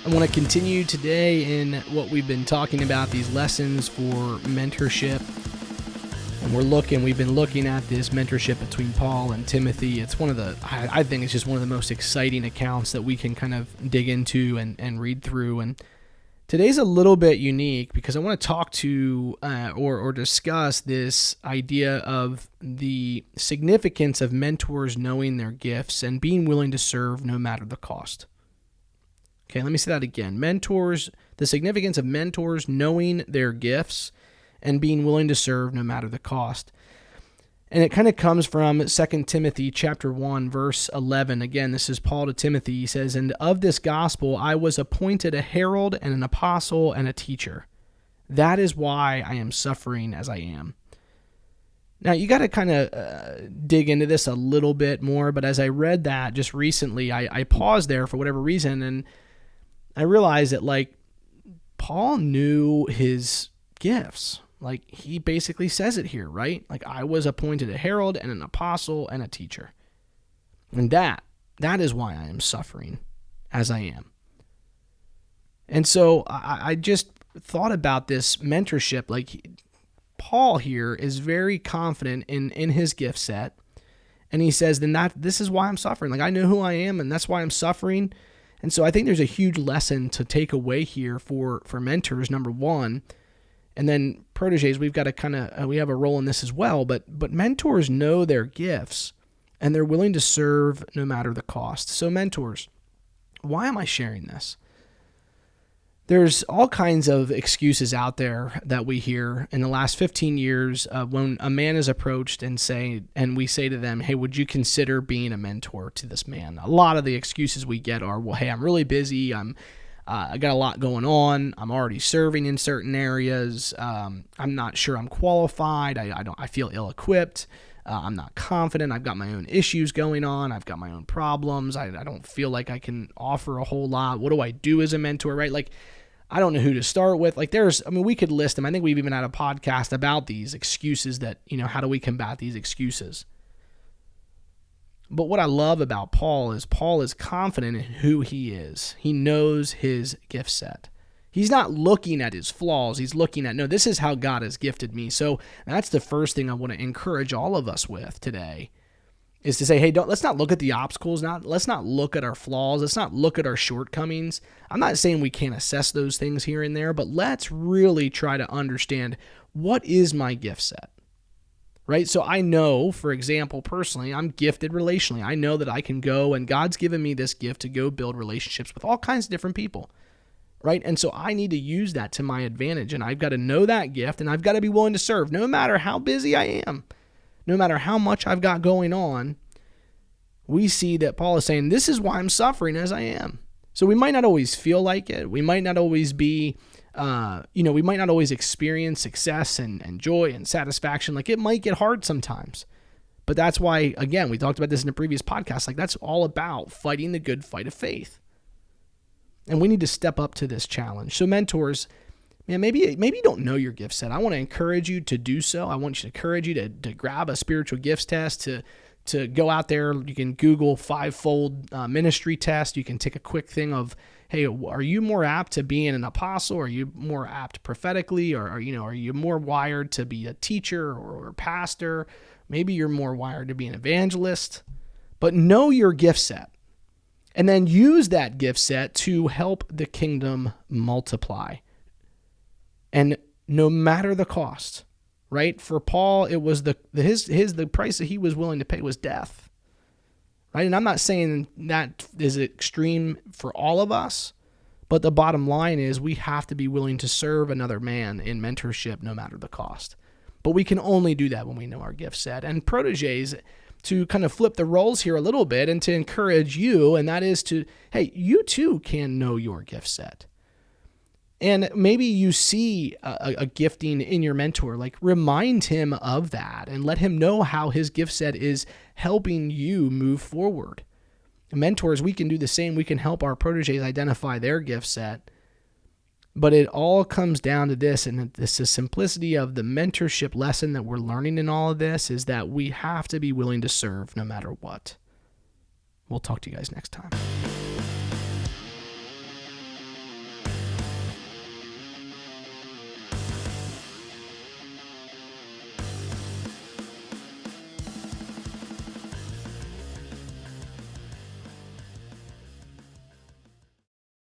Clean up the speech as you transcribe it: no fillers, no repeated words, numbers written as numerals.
I want to continue today in what we've been talking about, these lessons for mentorship. And we've been looking at this mentorship between Paul and Timothy. It's I think it's just one of the most exciting accounts that we can kind of dig into and read through. And today's a little bit unique because I want to talk to or discuss this idea of the significance of mentors knowing their gifts and being willing to serve no matter the cost. Okay, let me say that again. The significance of mentors knowing their gifts and being willing to serve no matter the cost. And it kind of comes from 2 Timothy chapter 1, verse 11. Again, this is Paul to Timothy. He says, "And of this gospel I was appointed a herald and an apostle and a teacher. That is why I am suffering as I am." Now, you got to kind of dig into this a little bit more, but as I read that just recently, I paused there for whatever reason, and I realized that, Paul knew his gifts. He basically says it here, right? I was appointed a herald and an apostle and a teacher. And that is why I am suffering as I am. And so I just thought about this mentorship. Paul here is very confident in his gift set. And he says, this is why I'm suffering. I know who I am, and that's why I'm suffering. And so I think there's a huge lesson to take away here for mentors, number one. And then proteges, we've got to we have a role in this as well. But mentors know their gifts, and they're willing to serve no matter the cost. So mentors, why am I sharing this? There's all kinds of excuses out there that we hear in the last 15 years when a man is approached and we say to them, "Hey, would you consider being a mentor to this man?" A lot of the excuses we get are, "Well, hey, I'm really busy. I got a lot going on. I'm already serving in certain areas. I'm not sure I'm qualified. I feel ill-equipped. I'm not confident. I've got my own issues going on. I've got my own problems. I don't feel like I can offer a whole lot. What do I do as a mentor?" Right? I don't know who to start with. We could list them. I think we've even had a podcast about these excuses that, how do we combat these excuses? But what I love about Paul is confident in who he is. He knows his gift set. He's not looking at his flaws. He's looking at, no, this is how God has gifted me. So that's the first thing I want to encourage all of us with today is to say, hey, let's not look at the obstacles. Let's not look at our flaws. Let's not look at our shortcomings. I'm not saying we can't assess those things here and there, but let's really try to understand, what is my gift set? Right? So I know, for example, personally, I'm gifted relationally. I know that I can go, and God's given me this gift to go build relationships with all kinds of different people. Right? And so I need to use that to my advantage, and I've got to know that gift, and I've got to be willing to serve no matter how busy I am, no matter how much I've got going on. We see that Paul is saying, this is why I'm suffering as I am. So we might not always feel like it. We might not always be we might not always experience success and joy and satisfaction. It might get hard sometimes. But that's why, again, we talked about this in a previous podcast. That's all about fighting the good fight of faith. And we need to step up to this challenge. So mentors, man, maybe you don't know your gift set. I want to encourage you to do so. I want to encourage you to grab a spiritual gifts test, to go out there. You can Google 5-fold ministry test. You can take a quick thing of, hey, are you more apt to being an apostle? Are you more apt prophetically? Or are you more wired to be a teacher or a pastor? Maybe you're more wired to be an evangelist. But know your gift set. And then use that gift set to help the kingdom multiply. And no matter the cost, right? For Paul, it was the price that he was willing to pay was death. Right? And I'm not saying that is extreme for all of us, but the bottom line is we have to be willing to serve another man in mentorship no matter the cost. But we can only do that when we know our gift set. And proteges, to kind of flip the roles here a little bit and to encourage you, and that is to, hey, you too can know your gift set. And maybe you see a gifting in your mentor, remind him of that and let him know how his gift set is helping you move forward. Mentors, we can do the same. We can help our proteges identify their gift set. But it all comes down to this, and this is simplicity of the mentorship lesson that we're learning in all of this, is that we have to be willing to serve no matter what. We'll talk to you guys next time.